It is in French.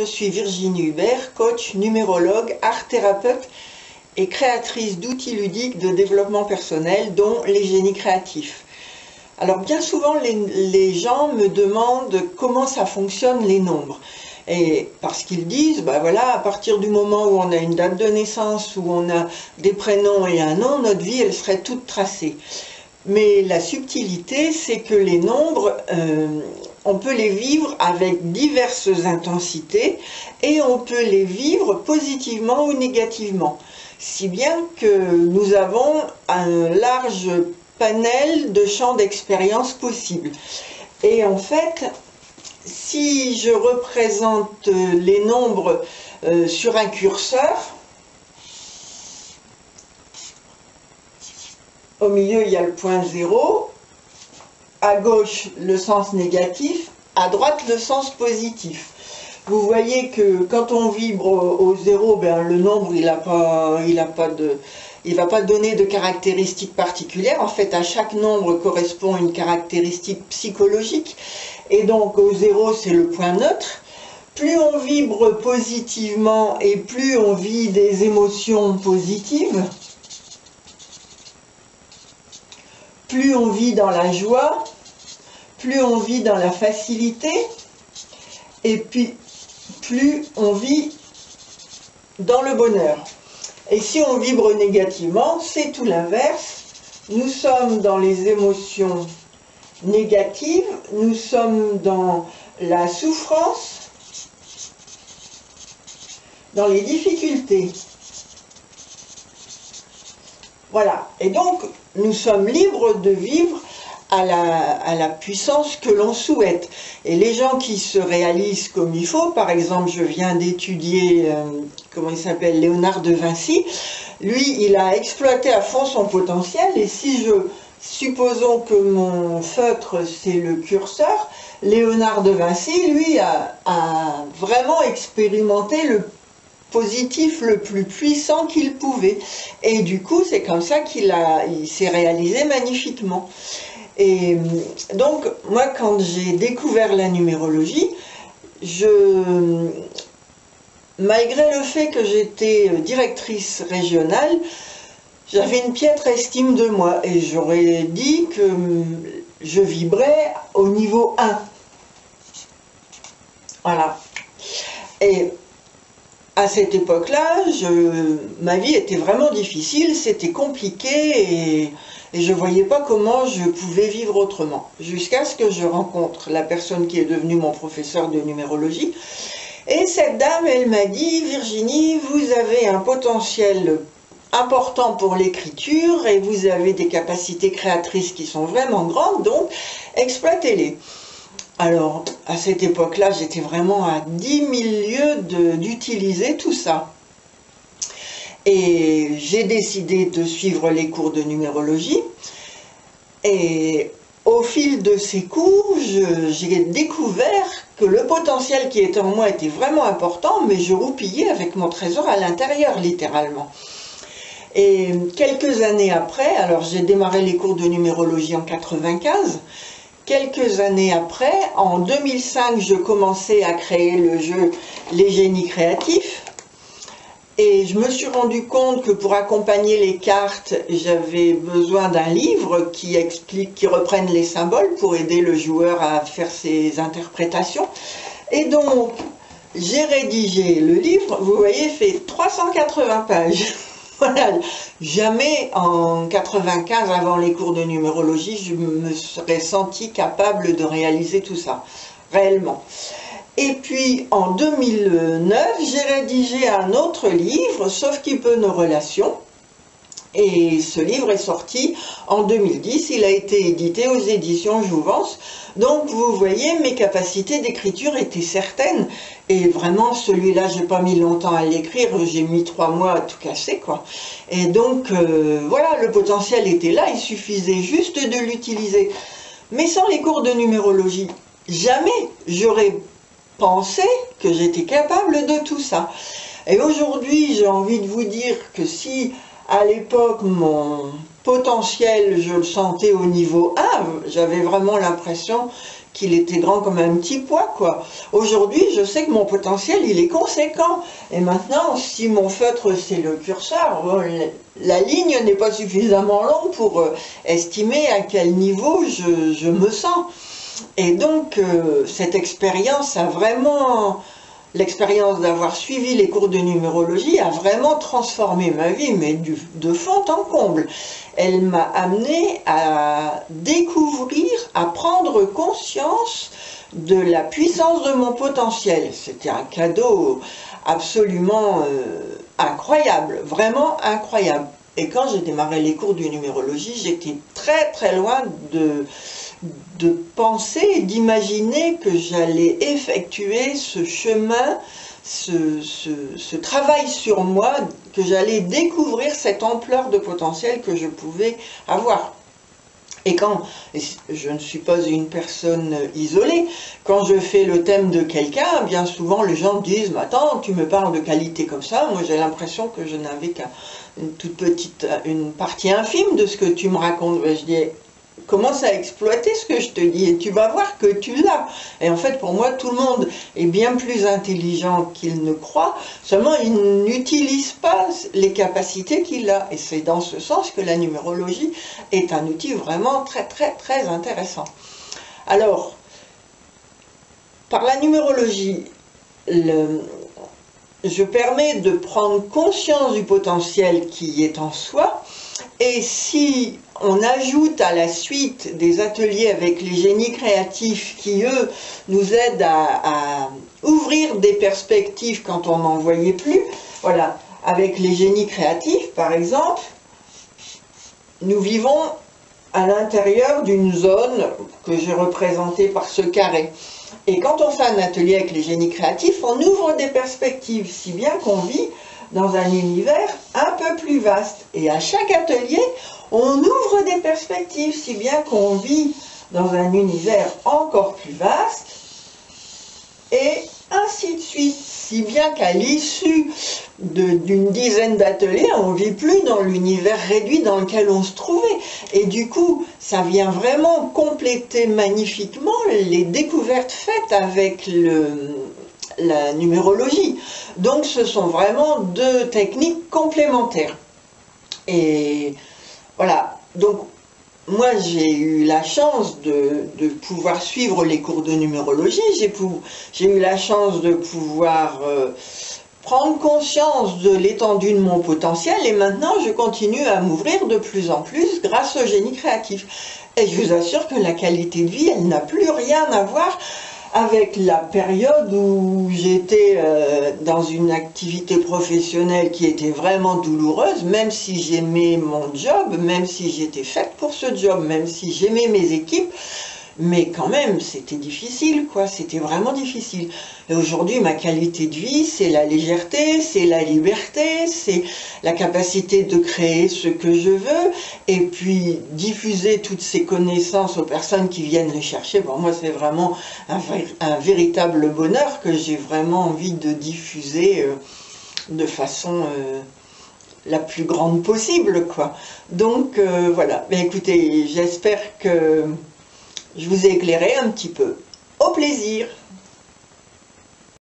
je suis Virginie Hubert, coach, numérologue, art thérapeute et créatrice d'outils ludiques de développement personnel, dont les génies créatifs. Alors bien souvent les gens me demandent comment ça fonctionne les nombres. Et parce qu'ils disent, ben voilà, à partir du moment où on a une date de naissance, où on a des prénoms et un nom, notre vie elle serait toute tracée. Mais la subtilité, c'est que les nombres, on peut les vivre avec diverses intensités et on peut les vivre positivement ou négativement. Si bien que nous avons un large panel de champs d'expérience possibles. Et en fait, si je représente les nombres sur un curseur, au milieu, il y a le point 0, à gauche, le sens négatif, à droite, le sens positif. Vous voyez que quand on vibre au 0, ben, le nombre, il va pas donner de caractéristiques particulières. En fait, à chaque nombre correspond une caractéristique psychologique. Et donc, au 0, c'est le point neutre. Plus on vibre positivement et plus on vit des émotions positives, plus on vit dans la joie, plus on vit dans la facilité, et puis plus on vit dans le bonheur. Et si on vibre négativement, c'est tout l'inverse. Nous sommes dans les émotions négatives, nous sommes dans la souffrance, dans les difficultés. Voilà, et donc nous sommes libres de vivre à la puissance que l'on souhaite. Et les gens qui se réalisent comme il faut, par exemple, je viens d'étudier, comment il s'appelle, Léonard de Vinci, lui, il a exploité à fond son potentiel, et si supposons que mon feutre, c'est le curseur, Léonard de Vinci, lui, a vraiment expérimenté le positif le plus puissant qu'il pouvait. Et du coup, c'est comme ça qu'il s'est réalisé magnifiquement. Et donc, moi, quand j'ai découvert la numérologie, malgré le fait que j'étais directrice régionale, j'avais une piètre estime de moi. Et j'aurais dit que je vibrais au niveau 1. Voilà. Et à cette époque-là, ma vie était vraiment difficile, c'était compliqué et je ne voyais pas comment je pouvais vivre autrement. Jusqu'à ce que je rencontre la personne qui est devenue mon professeur de numérologie. Et cette dame, elle m'a dit, Virginie, vous avez un potentiel important pour l'écriture et vous avez des capacités créatrices qui sont vraiment grandes, donc exploitez-les. Alors, à cette époque-là, j'étais vraiment à 10 000 lieues d'utiliser tout ça. Et j'ai décidé de suivre les cours de numérologie. Et au fil de ces cours, j'ai découvert que le potentiel qui était en moi était vraiment important, mais je roupillais avec mon trésor à l'intérieur, littéralement. Et quelques années après, alors j'ai démarré les cours de numérologie en 95, quelques années après, en 2005, je commençais à créer le jeu Les Génies Créatifs. Et je me suis rendu compte que pour accompagner les cartes, j'avais besoin d'un livre qui reprenne les symboles pour aider le joueur à faire ses interprétations. Et donc, j'ai rédigé le livre, vous voyez, il fait 380 pages. Voilà, jamais en 95, avant les cours de numérologie, je me serais sentie capable de réaliser tout ça, réellement. Et puis en 2009, j'ai rédigé un autre livre, Sauf qui peut nos relations. Et ce livre est sorti en 2010, il a été édité aux éditions Jouvence. Donc vous voyez, mes capacités d'écriture étaient certaines. Et vraiment, celui-là, j'ai pas mis longtemps à l'écrire, j'ai mis 3 mois à tout casser, quoi. Et donc, voilà, le potentiel était là, il suffisait juste de l'utiliser. Mais sans les cours de numérologie, jamais j'aurais pensé que j'étais capable de tout ça. Et aujourd'hui, j'ai envie de vous dire que si à l'époque mon potentiel, je le sentais au niveau 1, j'avais vraiment l'impression qu'il était grand comme un petit pois, quoi. Aujourd'hui, je sais que mon potentiel, il est conséquent. Et maintenant, si mon feutre, c'est le curseur, bon, la ligne n'est pas suffisamment longue pour estimer à quel niveau je me sens. Et donc, cette expérience a vraiment... L'expérience d'avoir suivi les cours de numérologie a vraiment transformé ma vie, mais de fond en comble. Elle m'a amené à découvrir, à prendre conscience de la puissance de mon potentiel. C'était un cadeau absolument incroyable, vraiment incroyable. Et quand j'ai démarré les cours de numérologie, j'étais très très loin de penser, d'imaginer que j'allais effectuer ce chemin, ce travail sur moi, que j'allais découvrir cette ampleur de potentiel que je pouvais avoir. Et quand, je ne suis pas une personne isolée, quand je fais le thème de quelqu'un, bien souvent les gens disent « Mais attends, tu me parles de qualité comme ça, moi j'ai l'impression que je n'avais qu'une toute petite, une partie infime de ce que tu me racontes. » Je dis « Commence à exploiter ce que je te dis et tu vas voir que tu l'as. » Et en fait, pour moi, tout le monde est bien plus intelligent qu'il ne croit, seulement il n'utilise pas les capacités qu'il a. Et c'est dans ce sens que la numérologie est un outil vraiment très, très, très intéressant. Alors, par la numérologie, je permets de prendre conscience du potentiel qui est en soi, et si on ajoute à la suite des ateliers avec les génies créatifs qui, eux, nous aident à ouvrir des perspectives quand on n'en voyait plus, voilà, avec les génies créatifs, par exemple, nous vivons à l'intérieur d'une zone que j'ai représentée par ce carré. Et quand on fait un atelier avec les génies créatifs, on ouvre des perspectives, si bien qu'on vit dans un univers un peu plus vaste. Et à chaque atelier, on ouvre des perspectives, si bien qu'on vit dans un univers encore plus vaste, et ainsi de suite. Si bien qu'à l'issue d'une dizaine d'ateliers, on ne vit plus dans l'univers réduit dans lequel on se trouvait. Et du coup, ça vient vraiment compléter magnifiquement les découvertes faites avec la numérologie. Donc ce sont vraiment deux techniques complémentaires. Et voilà, donc moi j'ai eu la chance de pouvoir suivre les cours de numérologie, j'ai eu la chance de pouvoir prendre conscience de l'étendue de mon potentiel, et maintenant je continue à m'ouvrir de plus en plus grâce au génie créatif. Et je vous assure que la qualité de vie, elle n'a plus rien à voir avec la période où j'étais dans une activité professionnelle qui était vraiment douloureuse, même si j'aimais mon job, même si j'étais faite pour ce job, même si j'aimais mes équipes, mais quand même, c'était difficile, quoi, c'était vraiment difficile. Et aujourd'hui, ma qualité de vie, c'est la légèreté, c'est la liberté, c'est la capacité de créer ce que je veux, et puis diffuser toutes ces connaissances aux personnes qui viennent les chercher. Pour moi, c'est vraiment un véritable bonheur que j'ai vraiment envie de diffuser de façon la plus grande possible, quoi. Donc, voilà. Mais écoutez, j'espère que je vous ai éclairé un petit peu. Au plaisir!